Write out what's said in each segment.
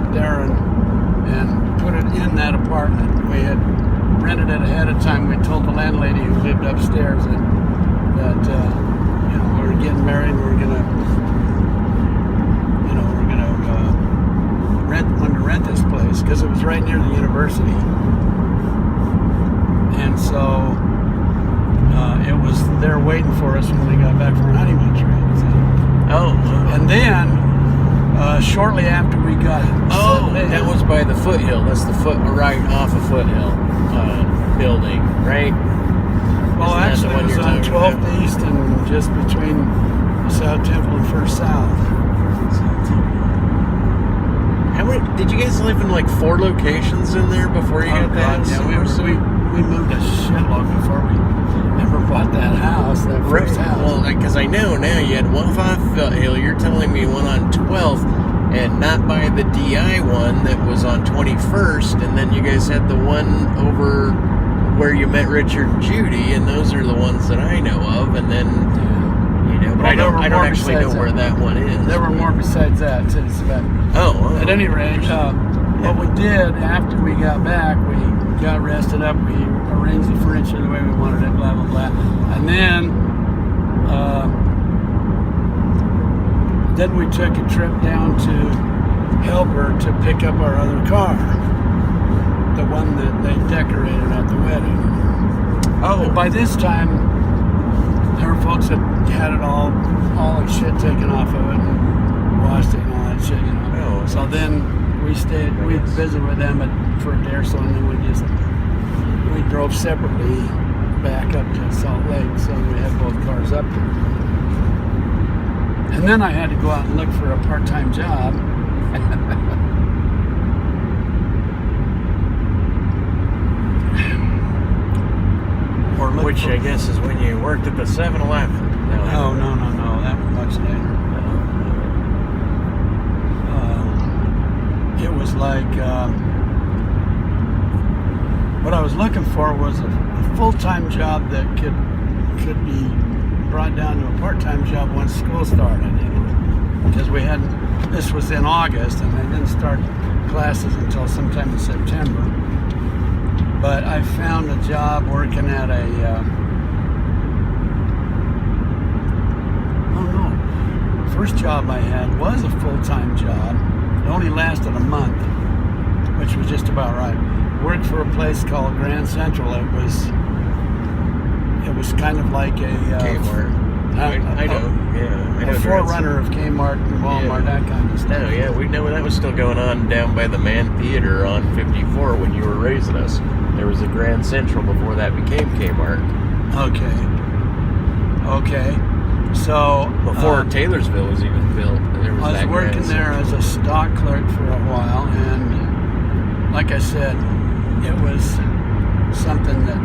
up there and put it in that apartment. We had rented it ahead of time. We told the landlady who lived upstairs that you know, we were getting married. We were gonna, you know, rent this place because it was right near the university, and so it was there waiting for us when we got back from our honeymoon trip. So. Oh, and then shortly after we got that was by the Foothill. That's the right off of Foothill building, right? Well, actually, it was on 12th East and just between South Temple and First South. How many? Did you guys live in like 4 locations in there before you got that? Yeah, we moved a shitload before we ever bought that house, that first house. Well, because I know now you had one off Foothill. You're telling me one on 12th, and not by the DI one that was on 21st, and then you guys had the one over where you met Richard and Judy, and those are the ones that I know of, and then, you know, but I don't actually know where that one is. There were more besides that, too. At any rate, what we did after we got back, we got rested up, we arranged the furniture the way we wanted it, blah, blah, blah, and then we took a trip down to Helper to pick up our other car. The one that they decorated at the wedding. Oh, and by this time, there were folks that had it all the shit taken off of it and washed it and all that shit, you know. Oh, so then we visited with them for a day or so, and then we drove separately back up to Salt Lake, so we had both cars up there. And then I had to go out and look for a part-time job. Which I guess is when you worked at the 7-Eleven. No. That was much later. It was like what I was looking for was a full-time job that could be brought down to a part-time job once school started. You know, because this was in August, and they didn't start classes until sometime in September. But I found a job working at first job I had was a full-time job. It only lasted a month, which was just about right. Worked for a place called Grand Central. It was kind of like a Kmart. I know. Yeah, I know. A forerunner of Kmart and Walmart, that kind of stuff. No, yeah, we know that was still going on down by the Man Theater on 54 when you were raising us. There was a Grand Central before that became Kmart. Okay. So before Taylorsville was even built, there was I was working there as a stock clerk for a while, and like I said, it was something that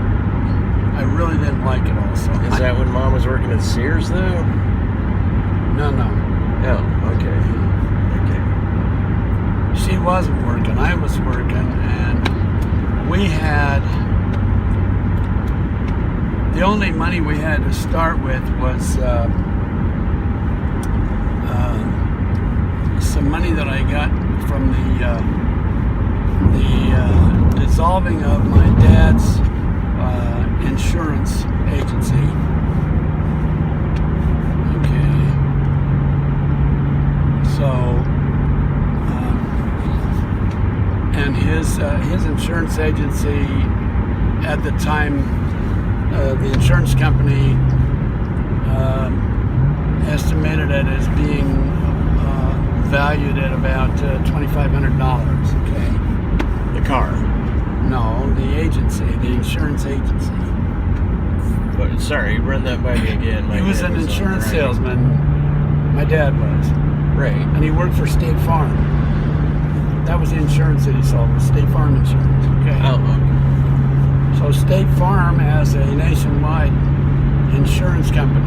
I really didn't like it also. Is that when Mom was working at Sears, though? No. Oh, okay. She wasn't working. I was working, and we had... The only money we had to start with was some money that I got from the dissolving of my dad's insurance agency. Okay. So, and his insurance agency at the time, the insurance company estimated it as being valued at about $2,500. Okay. The car? No, the agency, the insurance agency. But, sorry, run that by me again. He was an insurance salesman. My dad was. Right. And he worked for State Farm. That was the insurance that he sold, was State Farm insurance. Okay. Oh, okay. So State Farm, as a nationwide insurance company,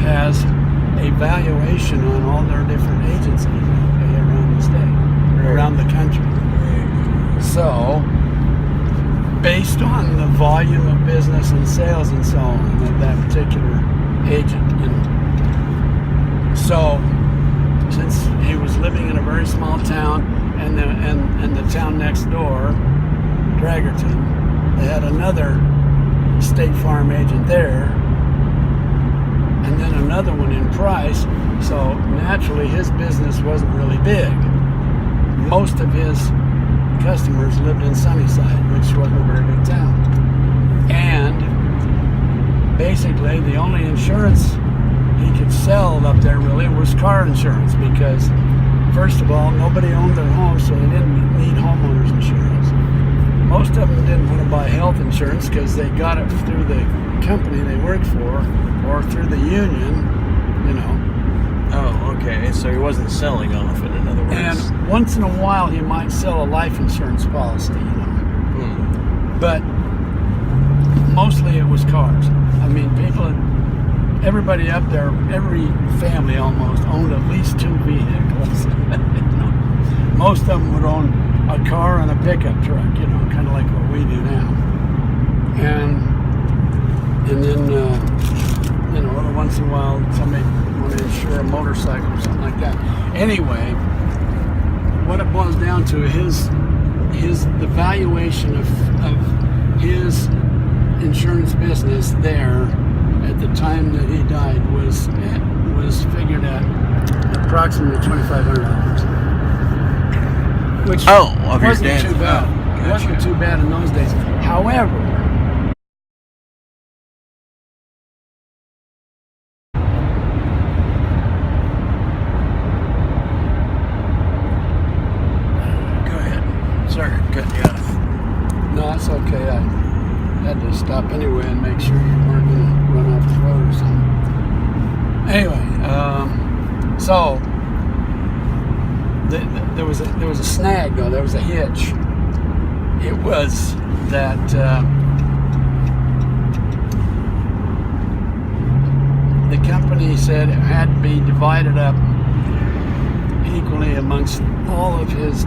has a valuation on all their different agencies around the state, around the country. So, based on the volume of business and sales and so on of that particular agent, you know. So, since he was living in a very small town, and the town next door, Dragerton, they had another State Farm agent there, and then another one in Price. So naturally, his business wasn't really big. Most of his customers lived in Sunnyside, which wasn't a very big town. And basically, the only insurance he could sell up there really was car insurance, because first of all, nobody owned their home, so they didn't need homeowners insurance. Most of them didn't want to buy health insurance because they got it through the company they worked for or through the union, you know. Oh, okay. So he wasn't selling often, in other words. And once in a while, he might sell a life insurance policy, you know. But mostly it was cars. I mean, everybody up there, every family almost owned at least 2 vehicles. You know? Most of them would own a car and a pickup truck, you know, kind of like what we do now. And then, you know, every once in a while, somebody want to insure a motorcycle or something like that. Anyway, what it boils down to, the valuation of his insurance business there at the time that he died was figured at approximately $2,500, which wasn't too bad. It wasn't too bad in those days. However, go ahead. Sorry, cutting you off. No, that's okay. I had to stop anyway and make sure you weren't going to run off the road or something. Anyway, so there was a snag though. There was a hitch. It was that the company said it had to be divided up equally amongst all of his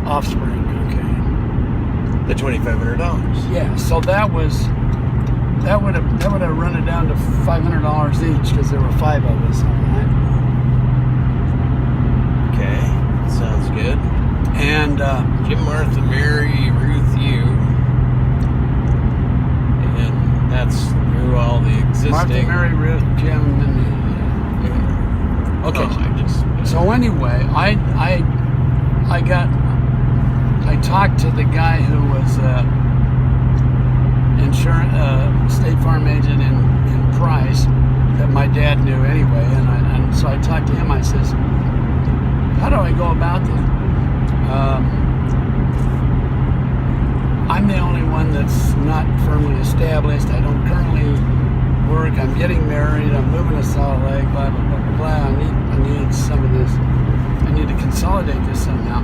offspring. Okay. The $2,500. Yeah, so that would have run it down to $500 each because there were 5 of us. All right. Okay, sounds good. And Jim, Martha, Mary, Ruth, you, and that's through all the existing. Martha, Mary, Ruth, Jim, and yeah. okay. Oh, So anyway, I talked to the guy who was State Farm agent in Price that my dad knew anyway, and so I talked to him. I says, how do I go about this? I'm the only one that's not firmly established. I don't currently work. I'm getting married. I'm moving to Salt Lake. Blah blah blah blah blah. I need some of this. I need to consolidate this somehow.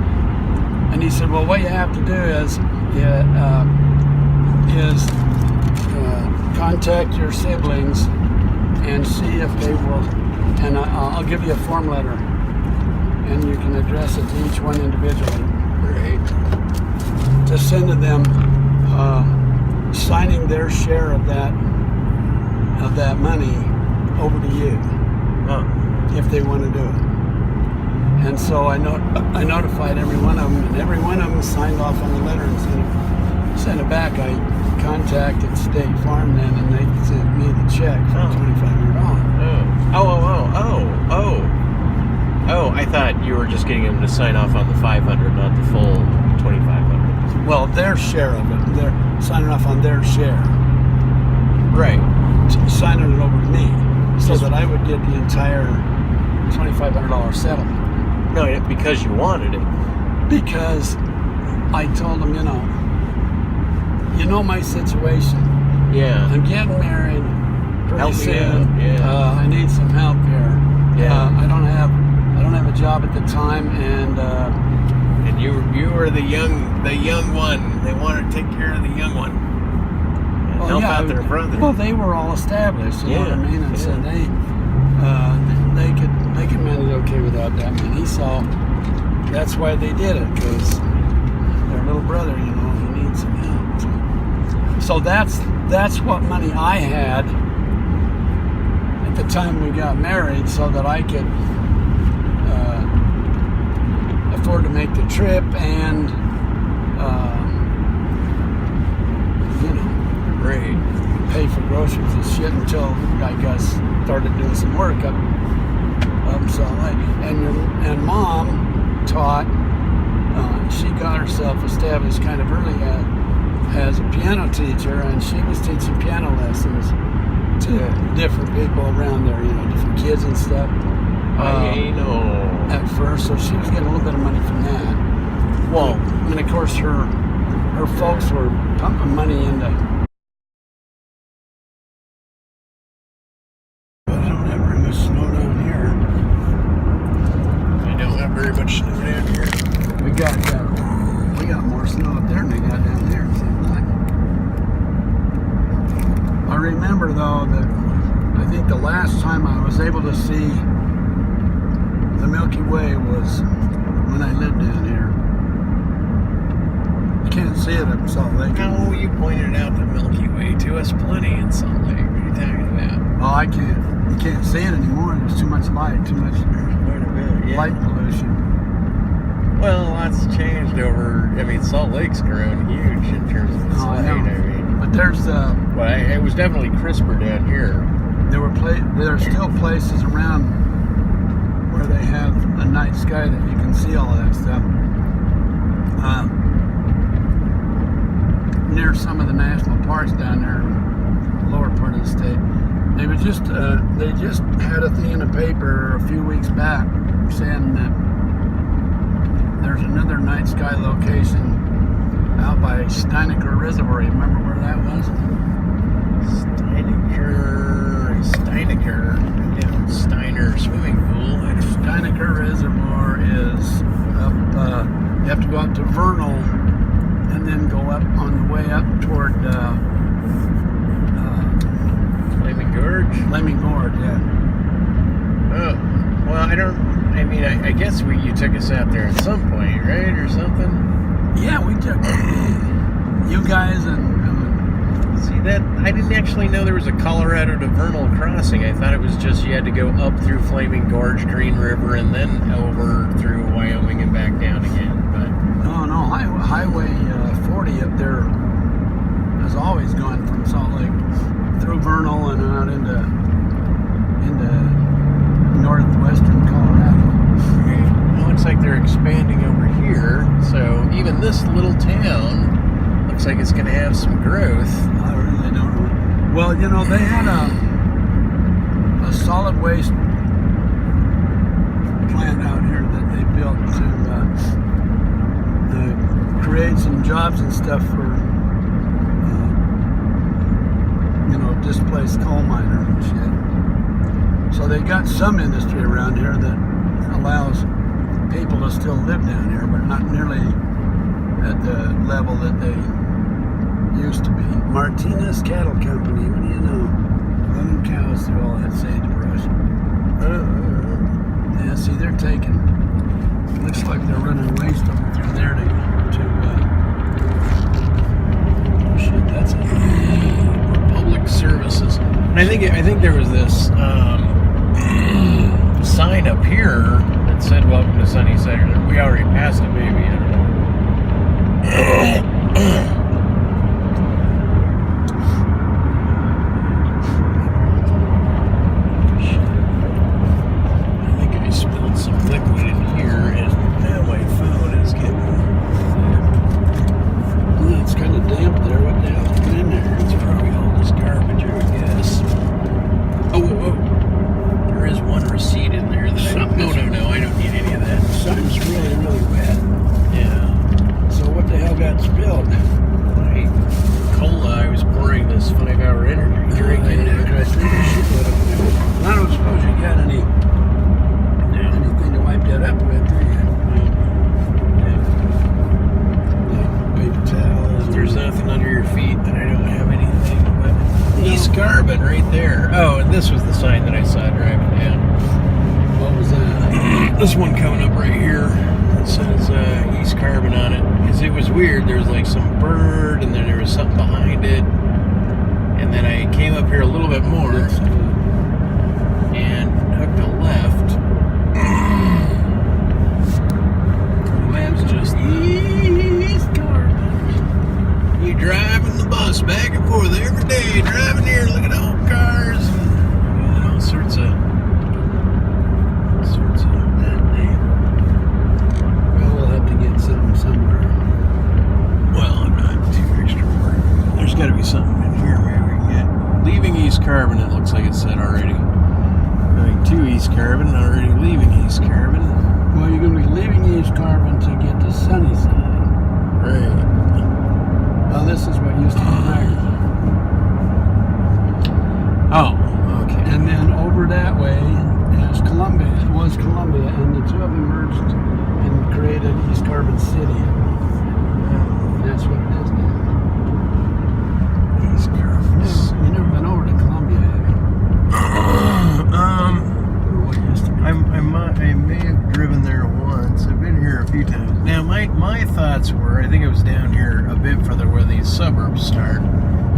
And he said, well, what you have to do is contact your siblings and see if they will, and I'll give you a form letter, and you can address it to each one individually. Right. To send to them, signing their share of that money over to you, if they want to do it. And so I notified every one of them, and every one of them signed off on the letter and sent it back. I contacted State Farm then, and they sent me the check for $2,500. Oh, I thought you were just getting them to sign off on the $500, not the full $2,500. Well, their share of it. They're signing off on their share. Right. Signing it over to me, so that I would get the entire $2,500 settlement. No, because you wanted it. Because I told them, you know my situation. Yeah. I'm getting married pretty soon. Yeah. I need some help here. Yeah. I don't have a job at the time, and you were the young one. They wanted to take care of the young one. And help out their brother. Well, they were all established. You know what I mean? And so they could manage okay without that money. So that's why they did it, because their little brother, he needs some help. So that's what money I had at the time we got married, so that I could make the trip and, Right. pay for groceries and shit until I guess started doing some work up Salt Lake. And Mom taught. She got herself established kind of early as a piano teacher, and she was teaching piano lessons to different people around there, different kids and stuff. I know. At first, so she was getting a little bit of money from that. Well, And of course, her folks were pumping money into. But I don't have very much snow down here. I don't have very much snow down here. We got more snow up there than we got down here. It seems like. I remember though that I think the last time I was able to see the Milky Way was when I lived down here. You can't see it up in Salt Lake. No, you pointed out the Milky Way to us plenty in Salt Lake. What are you talking about? Oh, I can't. You can't see it anymore. There's too much light, too much Quite a bit, yeah. light pollution. Well, lots changed over. I mean, Salt Lake's grown huge in terms of its Oh, I light. I know. mean, But there's well, it was definitely crisper down here. there's still places around where they have a night sky that you can see all of that stuff. Near some of the national parks down there, in the lower part of the state, they just had a thing in the paper a few weeks back saying that there's another night sky location out by Steinecker Reservoir. You remember where that was? Steinecker. Yeah, Steiner swimming pool. Steinecker Reservoir is up, you have to go up to Vernal and then go up on the way up toward Flaming Gorge? Flaming Gorge, yeah. Oh, well, I guess you took us out there at some point, right? Or something? Yeah, we took you guys and See, that I didn't actually know there was a Colorado to Vernal crossing. I thought it was just you had to go up through Flaming Gorge, Green River, and then over through Wyoming and back down again. But no, Highway 40 up there has always gone from Salt Lake through Vernal and out into northwestern Colorado. it looks like they're expanding over here. So even this little town looks like it's going to have some growth. I really don't know. Well, they had a solid waste plant out here that they built to create some jobs and stuff for displaced coal miners and shit. So they got some industry around here that allows people to still live down here, but not nearly at the level that they used to be. Martinez Cattle Company, what do you know? Running cows through all that sagebrush. Yeah, see, they're taking. Looks like they're running waste over through there to oh shit, that's a Public services. And I think there was this sign up here that said "Welcome to Sunnyside." We already passed it, maybe. I don't know. I think I spilled some liquid in here, and now my phone is getting. Well, it's kind of damp there. What the hell's been in there? It's probably all this garbage, I guess. Oh. There is one receipt in there that No, I don't need any of that. Something's really, really wet. Yeah. So what the hell got spilled? My cola, I was pouring this 5-hour energy drink in there. I don't suppose you got anything to wipe that up with, do you? Paper towels. There's nothing under your feet, then I don't have anything. But East Carbon right there. Oh, and this was the sign that I saw driving down. What was that? This one coming up right here. It says East Carbon on it. Because it was weird. There was like some bird, and then there was something behind it. And then I came up here a little bit more and hooked a left. Well, Carbon City. That's what it is now. East Carbon. You never been over to Columbia, have you? Or what used to be? I may have driven there once. I've been here a few times. Now, my thoughts were, I think it was down here a bit further where these suburbs start,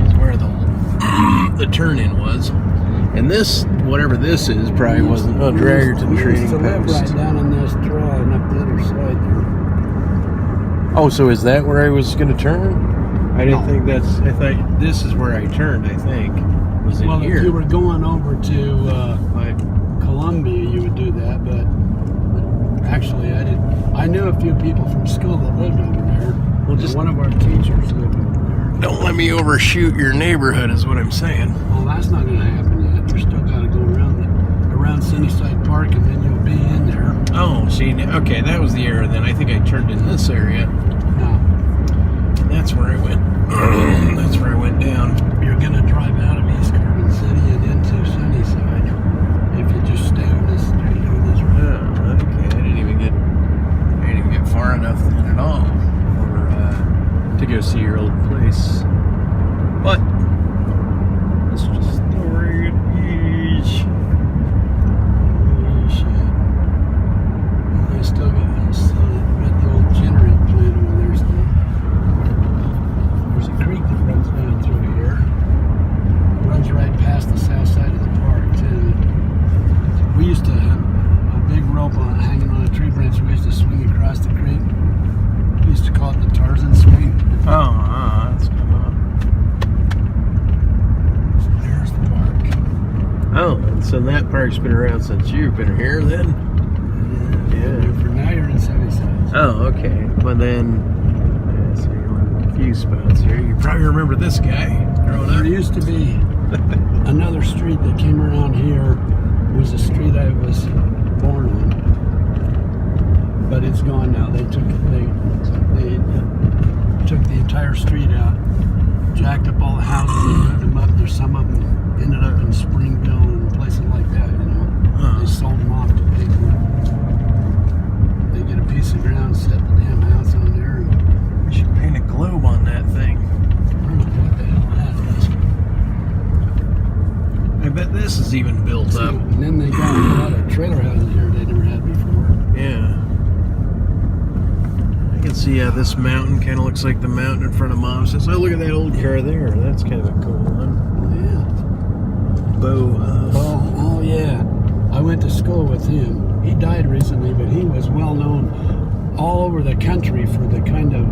is where the turn-in was. And this, whatever this is, probably wasn't a Dragerton We used to trading live post. right down on this draw and up the other side there. Oh, so is that where I was going to turn? I didn't No. think that's. I thought this is where I turned. I think was in Well, here. if you were going over to But Columbia, you would do that, but actually I knew a few people from school that lived over there. Well, just- one of our teachers lived over there. don't let me overshoot your neighborhood, is what I'm saying. Well, that's not going to happen yet. You're still got to go around Sunnyside Park, and then you'll be in there. Oh, see, okay, that was the area. Then I think I turned in this area. Now, That's where I went. That's where I went down. you're going to drive out of East Carbon City and into Sunnyside if you just stay on this street on this road. Oh, okay. I didn't even get far enough then at all for to go see your old place. But it's just the way it is. Holy shit. I still got the old generator plant over there still. There's a creek that runs down through here. Runs right past the south side of the park too. We used to have a big rope hanging on a tree branch. We used to swing across the creek. We used to call it the Tarzan swing. Oh, that's come on. There's the park. Oh, so that park's been around since you've been here then? Yeah. For now you're in Sunnyside. Oh, okay. But then, so you're in a few spots here. You probably remember this guy growing There up. used to be another street that came around here. It was a street I was born on, but it's gone now. They took the entire street out, jacked up all the houses, and moved them up. There's some of them ended up in Springville and places like that. You know, Huh. they sold them off to people. They get a piece of ground, set the damn house on there, and We should paint a globe on that thing. I don't know what the hell that is. I bet this is even built up. And then they got a lot of trailer houses here they never had before. Yeah. I can see how this mountain kind of looks like the mountain in front of Mom's house. Oh, look at that old car there. That's kind of a cool one. Bo. Oh yeah. I went to school with him. He died recently, but he was well known all over the country for the kind of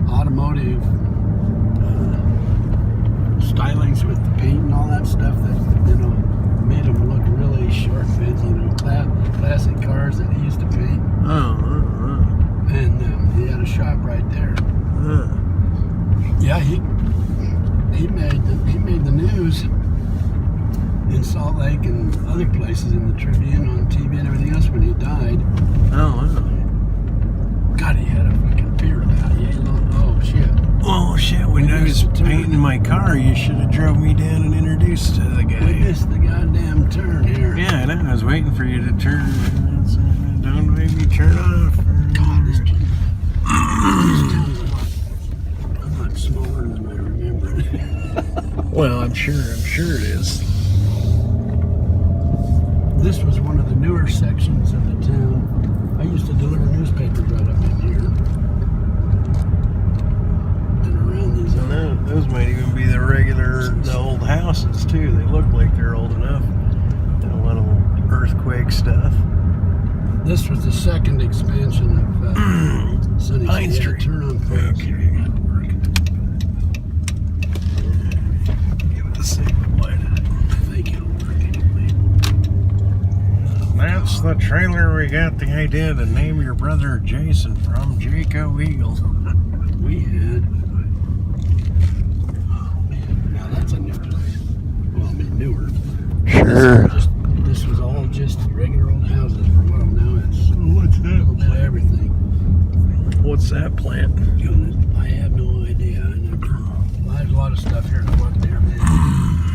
automotive stylings with the paint and all that stuff that, you know, made him look really sharp, fancy, you know, classic cars that he used to paint. And he had a shop right there. Yeah, he made the news in Salt Lake and other places in the Tribune on TV and everything else when he died. Oh, God, he had a fucking beard about yay long. Oh shit. oh shit! When I was painting my car, you should have drove me down and introduced to the We guy. missed the goddamn turn here. Yeah, I know. I was waiting for you to turn. Don't make me turn off. God, this town's a lot smaller than I remembered. Well, I'm sure it is. This was one of the newer sections of the town. I used to deliver newspapers right up in here. And around these other. Those might even be the old houses too. They look like they're old enough. And a little earthquake stuff. This was the second expansion of Sunnyside. Pine Yeah, Street. turn on folks. Okay. Give it the same light. I think it'll work anyway. That's the trailer we got the idea to name your brother Jason from Jaco Eagle. We had. Oh man, now that's a new place. Well, I mean newer. Sure. This was all just regular old houses for a while. Now it's What's a little bit of everything. What's that plant? I have no idea. I never. Well, there's a lot of stuff here that wasn't here then,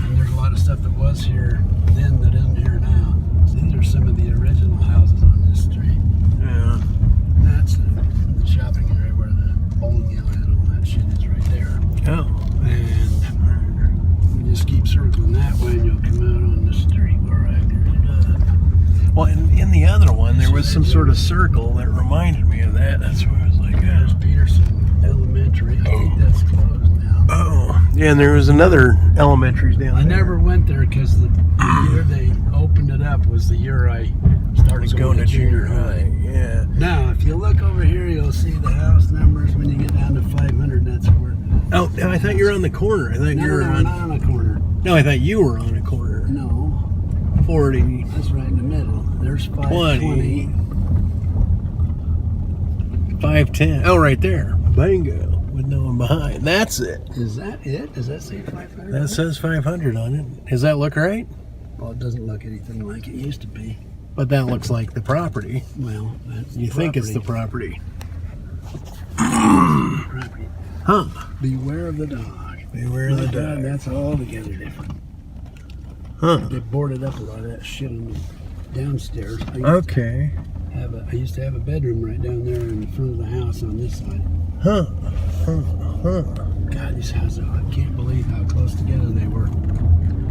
and there's a lot of stuff that was here then that isn't here now. So these are some of the original houses on this street. Yeah. another one. There was some sort of circle that reminded me of that. That's where I was like, There's Peterson Elementary. I think that's closed now. oh. Yeah, and there was another elementaries down I there. never went there because the year they opened it up was the year I started going to junior high. Yeah. Now, if you look over here, you'll see the house numbers. When you get down to 500, that's where. Oh, I thought you were on the corner. I thought you were No, on. not on a corner. No, I thought you were on a corner. No, 40. that's right in the middle. There's 520. 510. Oh, right there. Bingo. With no one behind. That's it. Is that it? Does that say 500? That says 500 on it. Does that look right? Well, it doesn't look anything like it used to be. But that looks like the property. Well, that's You think it's the property. property. Huh. Beware of the dog. Beware of the dog. That's altogether different. Huh. They boarded up a lot of that shit on the downstairs. I used to have a bedroom right down there in front of the house on this side. Huh. God, these houses, I can't believe how close together they were.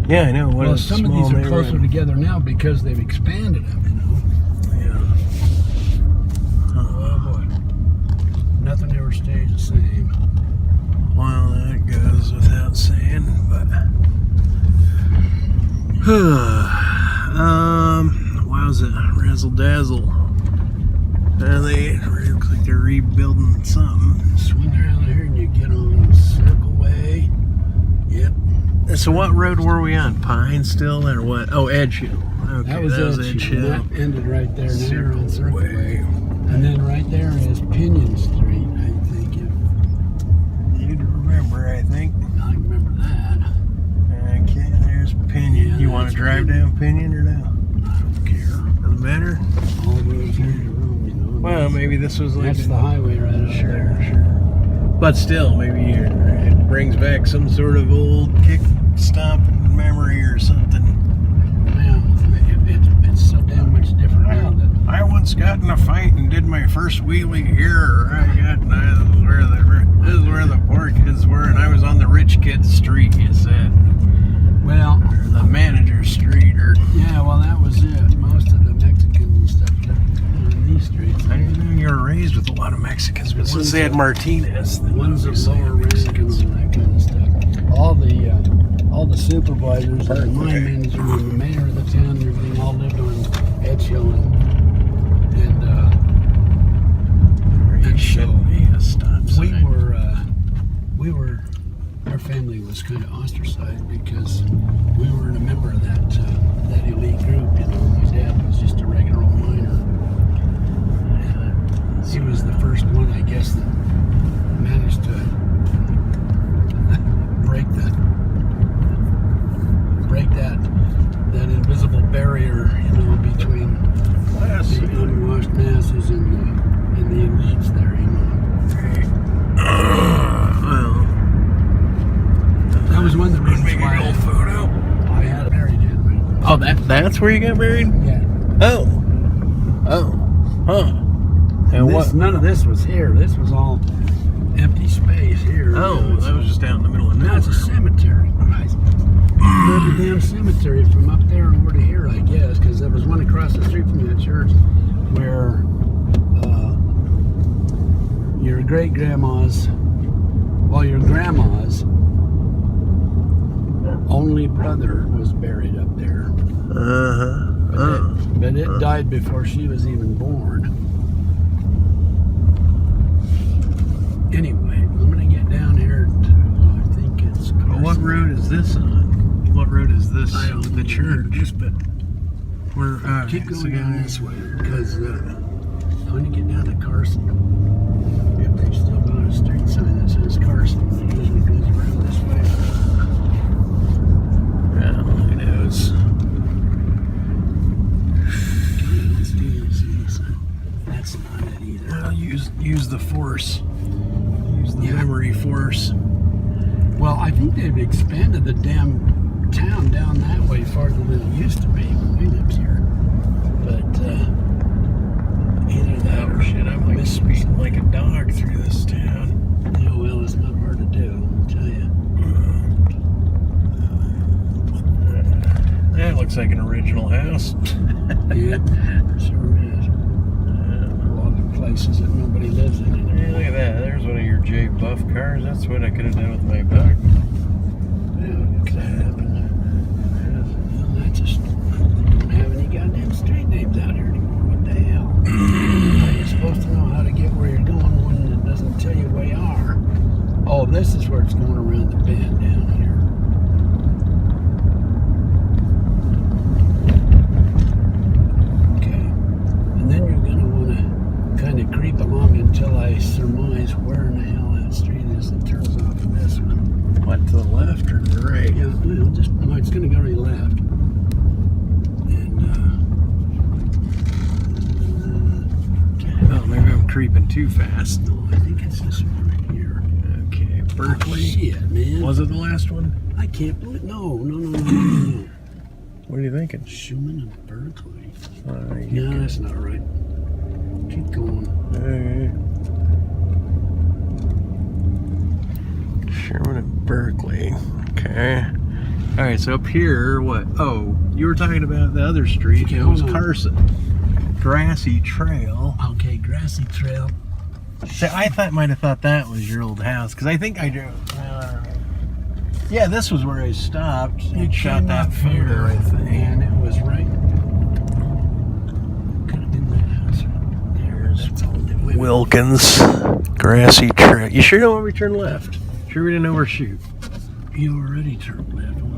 Yeah, I know. What Well, a some of small these are neighborhood. closer together now because they've expanded them, you know. Yeah. Oh boy. Nothing ever stays the same. Well, that goes without saying, but wowza, razzle dazzle. They look like they're rebuilding something. Swing around here and you get on Circle Way. Yep. So what road were we on? Pine still or what? Oh, Edge Hill. Okay, That was Edge Hill. That ended right there. Now you're on Circle Way. And then right there is Pinion Street, I think. You'd remember, I think. I remember that. Okay, there's Pinion. Yeah, You want to that's drive Pinion. down Pinion or no? I don't care. Doesn't matter. All roads lead to Rome, you know. Well, maybe this was like That's the highway right up there. Sure. But still, maybe it brings back some sort of old kick stomp memory or something. Well, it's so damn much different now that I once got in a fight and did my first wheelie here. This is where the poor kids were, and I was on the rich kids' street. You said, well, or the manager's street, or yeah, well, that was it. Most of the Mexicans and stuff lived on these streets. I didn't know you were raised with a lot of Mexicans, but since they had Martinez, then Ones of obviously lower rank and all that kind of stuff. All the supervisors and the mine manager and the mayor of the town and everything all lived on Edge Hill and show me a stop sign. our family was kind of ostracized because we weren't a member of that elite group. You know, my dad was just a regular old miner. He was the first one, I guess, that managed to break that invisible barrier, you know, between the unwashed masses and the elites there, you know. Well, That was one of the reasons make a why old photo. I had married him. Right? Oh, that's where you got married? Yeah. Oh, huh. And what? None of this was here. This was all empty space here. Oh, that was just down in the middle of Now nowhere. it's a cemetery. Right. The damn cemetery from up there over to here, I guess, because there was one across the street from that church where your great-grandma's, well, your grandma's only brother was buried up there. But it died before she was even born. Anyway, I'm going to get down here to, I think it's Carson. What road is this on? What road is this? I don't The know, church. but We're keep going down this way because I want to get down to Carson. If they've still got a street sign that says Carson, it usually goes around this way. Well, who knows? Okay, let's do this. That's not it either. Well, use the force. Use the memory force. Well, I think they've expanded the damn town down that way farther than it used to be when we lived here. But either that or shit, I'm like speeding like a dog through this town. Yeah, well, it's not hard to do, I'll tell you. That looks looks like an original house. Yeah, sure is. A lot of places that nobody lives in anymore. Hey, look at that. There's one of your J Buff cars. That's what I could have done with my buck. Yeah, what's that happen? Well, that's just, we don't have any goddamn street names out here anymore. What the hell? How are you supposed to know how to get where you're going when it doesn't tell you where you are? Oh, this is where it's going around the bend down here. Okay. And then you're going to want to kind of creep along until I surmise where in the hell that street is that turns off of this one. What, to the left or to the right? Yeah, well, just, no, it's going to go to the left. And, Oh, maybe I'm creeping too fast. no, I think it's this one right here. Okay, Berkeley. Oh, shit, man. Was it the last one? I can't believe, no. What are you thinking? Schumann and Berkeley. You No, that's not right. Keep going. Sherman and Berkeley. Okay. All right, so up here, what? Oh, you were talking about the other street. Okay, It was hold on. Carson. Grassy Trail. Okay, grassy trail. So I might have thought that was your old house, because I think I drove. Yeah, this was where I stopped and shot came that up photo, here, I think. and it was right. Could have been that house right there. That's all that went. Wilkins. Grassy Trail. You sure don't want me to turn left? Sure we didn't overshoot? You already turned left. Hold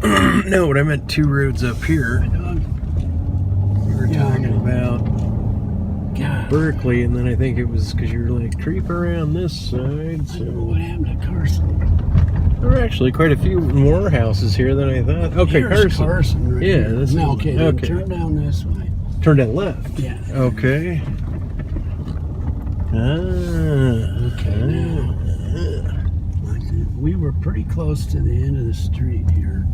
on. No, but I meant 2 roads up here. Dog. We were talking about God. Berkeley, and then I think it was because you were like, creep around this side. I don't know So what happened to Carson. there were actually quite a few more houses here than I thought. Okay, Here's Carson. right Yeah, here. this No, is- okay, then okay. turn down this way. Turn down left. Yeah. Okay. Okay, now. Like that. We were pretty close to the end of the street here.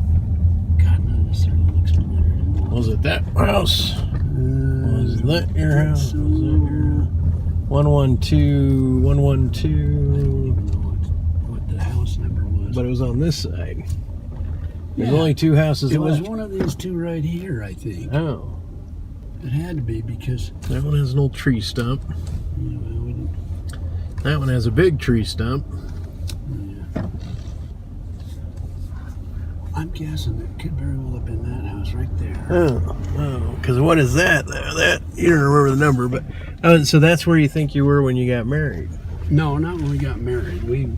God, none of this certainly looks familiar anymore. Was it that house? Was that your house? So, Was that your 112, 112? I don't even know what the house number was. But it was on this side. There's Yeah. only 2 houses It was left. one of these two right here, I think. Oh, It had to be because, that one has an old tree stump. you know, we didn't, That one has a big tree stump. yeah. I'm guessing it could very well have been that house right there. Oh, because what is that? That you don't remember the number, but so that's where you think you were when you got married. No, not when we got married. When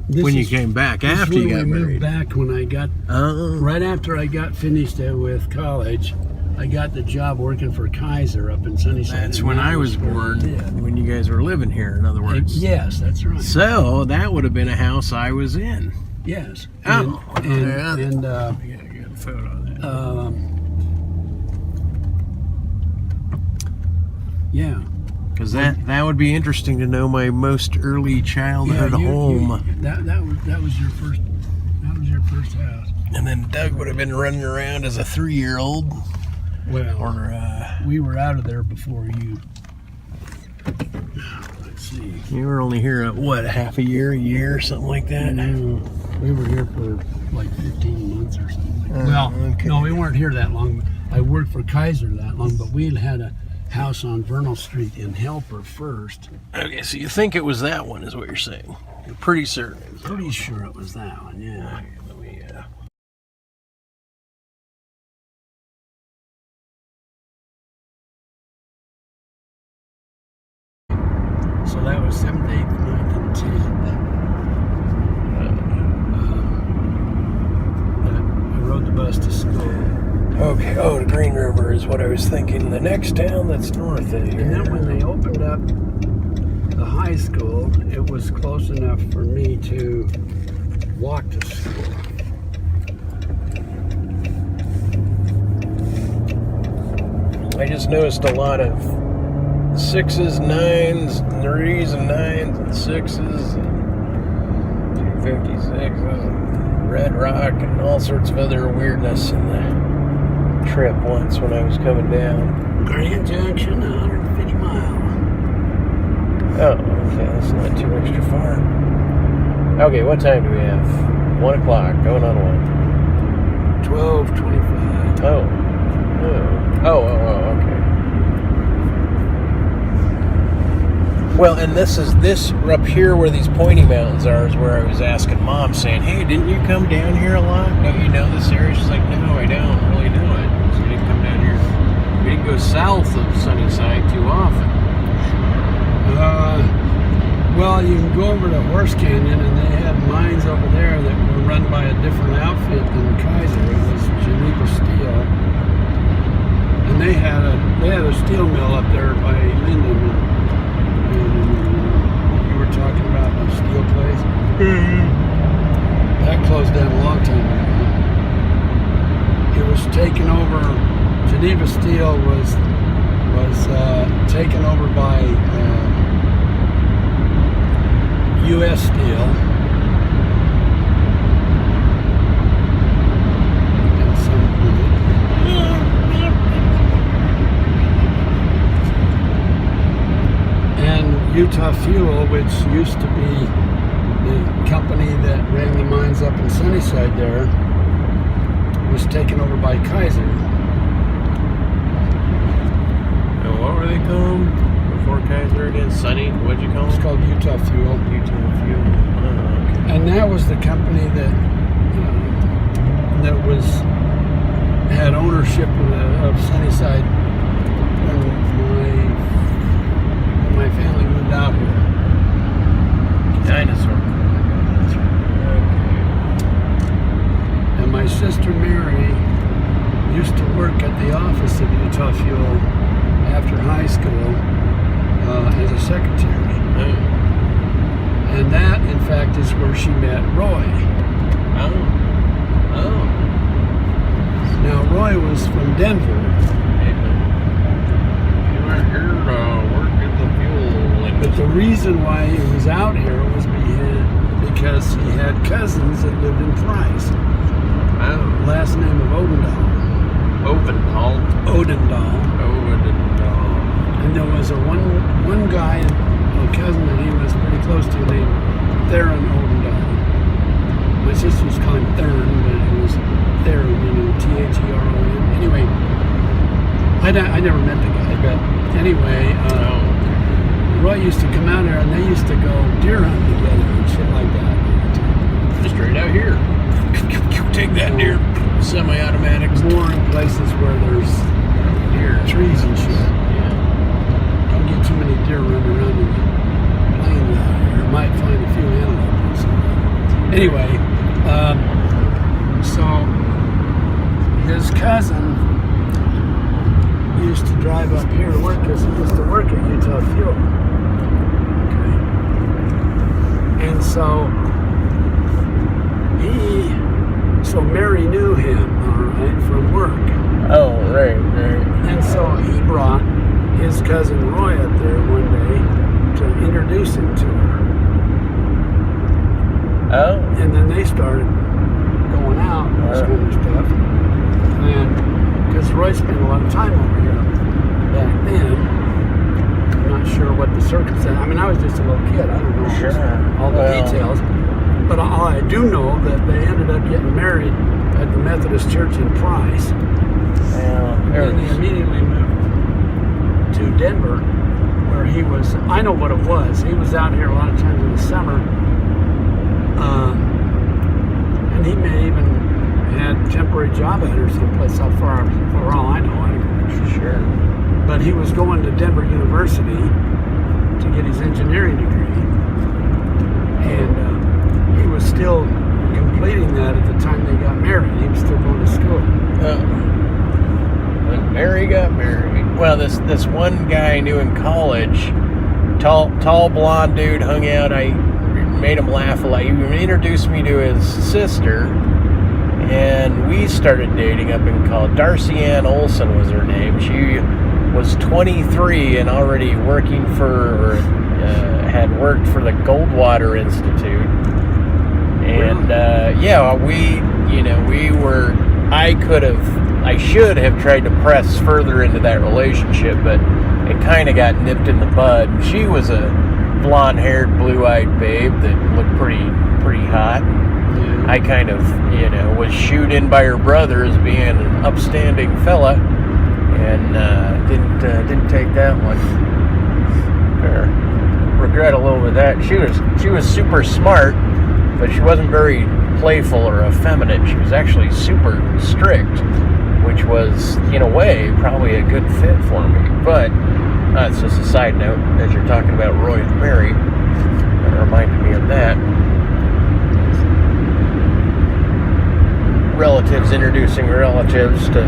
you came back after you got we moved married. back when I got Oh, right after I got finished with college. I got the job working for Kaiser up in Sunnyside. that's and when that I was where born. we did. When you guys were living here, in other words. Yes, that's right. So that would have been a house I was in. Yes. Oh, yeah. And Yeah, get a photo of that. yeah. Because that would be interesting to know my most early childhood home. That was your first. That was your first house. And then Doug would have been running around as a 3-year-old. Well, Or we were out of there before you. Let's see. you were only here what, half a year, something like that. No, we were here for like 15 months or something. Well, okay. no, we weren't here that long. I worked for Kaiser that long, but we had a house on Vernal Street in Helper first. Okay, so you think it was that one, is what you're saying? You're pretty certain. Pretty sure it was that one, yeah. Okay, let me, So that was 7th, 8th, 9th, and 10th. I rode the bus to school. Okay, oh, the Green River is what I was thinking. The next town that's north of here. And then when they opened up the high school, it was close enough for me to walk to school. I just noticed a lot of 6s, 9s, 3s, and 9s, and 6s, and 256s, and Red Rock, and all sorts of other weirdness in the trip once when I was coming down. Grand Junction, 150 miles. Oh, okay, that's not too extra far. Okay, what time do we have? 1 o'clock, going on 1. 12:25. Oh. Oh, okay. Well, and this up here where these pointy mountains are is where I was asking Mom, saying, "Hey, didn't you come down here a lot? Don't you know this area?" She's like, "No, I don't really know it. So we didn't come down here. We didn't go south of Sunnyside too often." Well, you can go over to Horse Canyon, and they had mines over there that were run by a different outfit than Kaiser. It was Geneva Steel, and they had a steel mill up there by Linden. And you were talking about the steel place. That closed down a long time ago. It was taken over. Geneva Steel was taken over by U.S. Steel. And Utah Fuel, which used to be the company that ran the mines up in Sunnyside there, was taken over by Kaiser. And what were they called before Kaiser again? Sunny? What'd you call it? It's called Utah Fuel. Utah Fuel. Oh, okay. And that was the company that had ownership of Sunnyside when my family moved out here. Dinosaur. That's right. Okay. And my sister Mary used to work at the office of Utah Fuel after high school as a secretary. Oh. And that, in fact, is where she met Roy. Oh. Now, Roy was from Denver. You weren't here to work in the fuel industry. But the reason why he was out here was because he had cousins that lived in Price. Oh. Last name of Odendahl. Odendahl. And there was one guy, a cousin that he was pretty close to, named Theron Odendahl. My sister was calling him Theron, but it was Theron, Theron. Anyway, I never met the guy, but anyway, Roy used to come out here and they used to go deer hunting together and shit like that. Just straight out here. Take that deer. Semi-automatics. More in places where there's Deer. trees and shit. Yeah. Don't get too many deer running around in the plains out here. Might find a few antelopes. Anyway, so his cousin used to drive up here to work because he used to work at Utah Fuel. Okay. And so Mary knew him, all right, from work. Oh, right. And so he brought his cousin Roy up there one day to introduce him to her. Oh. And then they started going out and this kind of stuff. And because Roy spent a lot of time over here back then, I'm not sure what the circumstances. I mean, I was just a little kid. I don't know all the details. But I do know that they ended up getting married at the Methodist Church in Price. And they immediately moved to Denver, where he was. I know what it was. He was out here a lot of times in the summer. And he may even had a temporary job at her someplace out far, for all I know. I'm sure. But he was going to Denver University to get his engineering degree. And he was still completing that at the time they got married. He was still going to school. When Mary got married. Well, this one guy I knew in college, tall blonde dude, hung out. I made him laugh a lot. He introduced me to his sister, and we started dating up in college. Darcy Ann Olson was her name. She was 23 and already working had worked for the Goldwater Institute. And I should have tried to press further into that relationship, but it kind of got nipped in the bud. She was a blonde-haired, blue-eyed babe that looked pretty hot. I kind of, was shooed in by her brother as being an upstanding fella, and didn't take that one. Regret a little bit of that. She was super smart, but she wasn't very playful or effeminate. She was actually super strict, which was, in a way, probably a good fit for me. But it's just a side note, as you're talking about Roy and Mary, that reminded me of that. Relatives introducing relatives to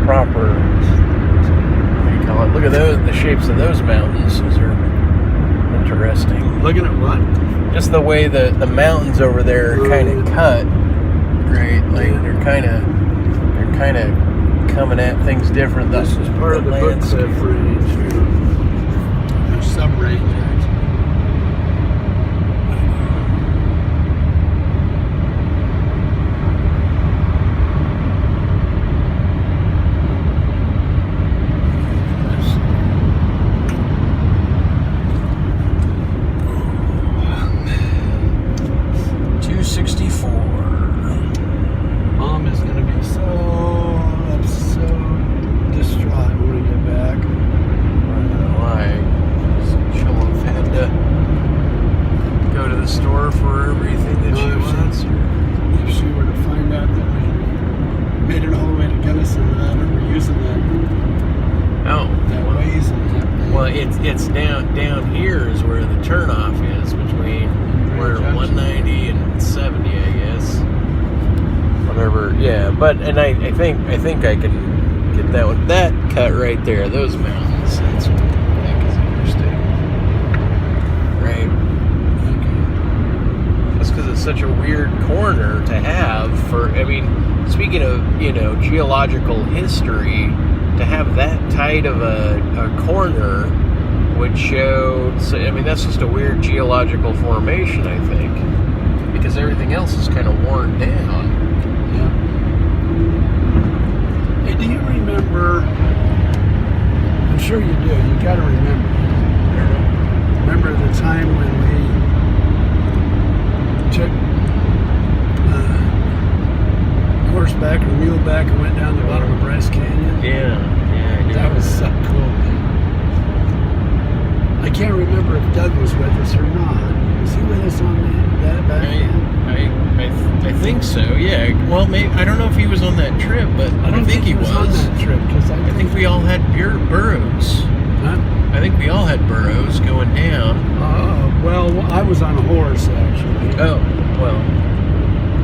proper, what do you call it? Look at those, the shapes of those mountains. Those are interesting. Looking at what? Just the way the mountains over there are kind of cut, right? Like they're kind of coming at things different. This is part of the Book Cliff range. Or sub-range, actually. It's down here is where the turnoff is between where 190 and 70, I guess. Whatever, yeah. But I think I can get that one. That cut right there, those mountains. That's what I think is interesting, right? That's because it's such a weird corner to have for. I mean, speaking of geological history, to have that tight of a corner would show, I mean, that's just a weird geological formation, I think, because everything else is kind of worn down. Yeah. Hey, do you remember, I'm sure you do, you got to remember. Remember the time when we took horseback or muleback and went down the bottom of Bryce Canyon? Yeah, I do. That was so cool, man. I can't remember if Doug was with us or not. Was he with us on that back then? I think so. Yeah. Well, maybe I don't know if he was on that trip, but I think he was on that trip because I think we all had burros. Huh? I think we all had burros going down. Oh, well, I was on a horse actually. Oh, well.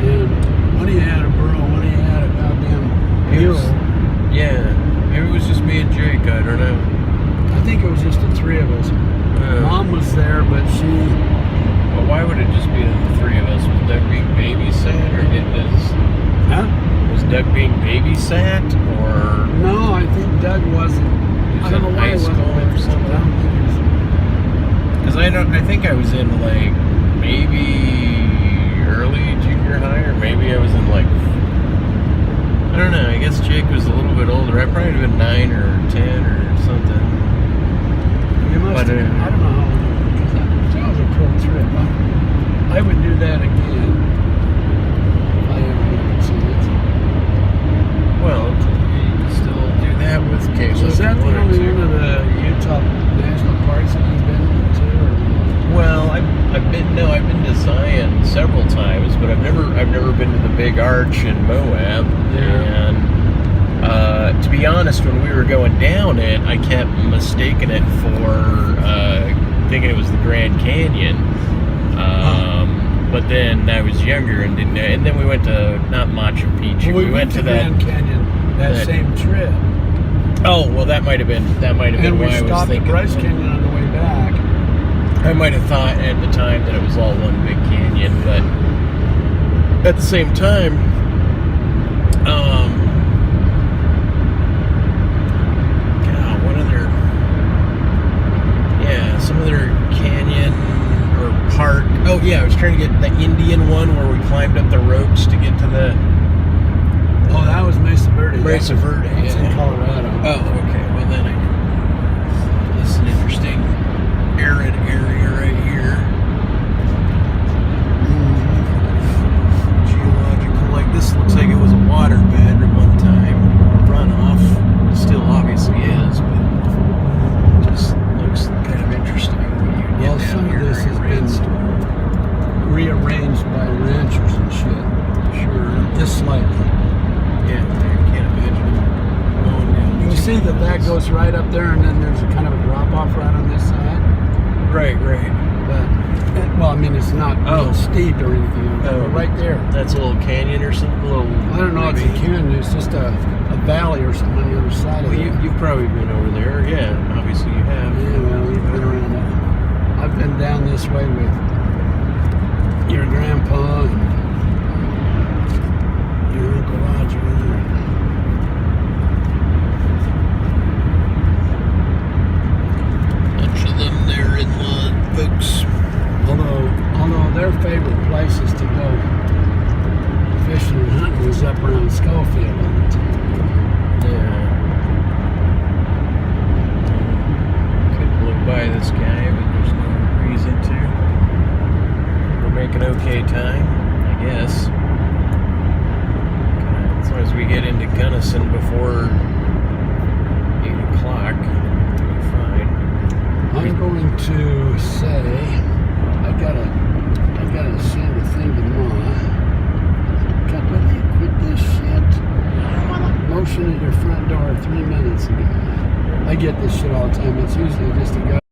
And one of you had a burro, one of you had a goddamn mule. Yeah. Maybe it was just me and Jake. I don't know. I think it was just the three of us. Mom was there, but she... Well, why would it just be the three of us? Was Doug being babysat, or was Doug being babysat, or... No, I think Doug wasn't. I don't know why he wasn't or something. Because I think I was in, like, maybe early junior high, or maybe I was in, like... I don't know, I guess Jake was a little bit older. I probably would have been 9 or 10 or something. You must have, I don't know how old you were, because that was a cool trip. I would do that again if I ever get a chance. Well, you can still do that with Caleb. So is that the only one of the Utah national parks that you've been to? Or? Well, I've been to Zion several times, but I've never been to the Big Arch in Moab. Yeah. And to be honest, when we were going down it, I kept mistaking it for thinking it was the Grand Canyon. But then I was younger and didn't know. And then we went to not Machu Picchu. Well, we went to Grand Canyon that same trip. Oh well, that might have been why I was thinking. And we stopped at Bryce Canyon on the way back. I might have thought at the time that it was all one big canyon, but at the same time, some other canyon or park. Oh yeah, I was trying to get the Indian one where we climbed up the ropes to get to the... Oh, that was Mesa Verde. Mesa Verde, It's in Colorado. Oh, okay. Well, then this is an interesting arid area right here. there, and then there's a kind of a drop off right on this side. Right. But well, I mean, it's not real steep or anything. But right there. That's a little canyon or something. I don't know. It's a canyon. It's just a valley or something on the other side of it. You've probably been over there. Yeah, obviously you have. Yeah, well, we've been around that. I've been down this way with your grandpa and your Uncle Roger. Bunch of them there in the folks. Although their favorite places to go fishing and hunting was up around Schofield all the time. Yeah. Could blow by this guy, but there's no reason to. We're making okay time, I guess. As long as we get into Gunnison before 8 o'clock, we'll be fine. I'm going to say I gotta send a thing to Ma. God, will they quit this shit? Motion at your front door 3 minutes ago. I get this shit all the time. It's usually just a guy.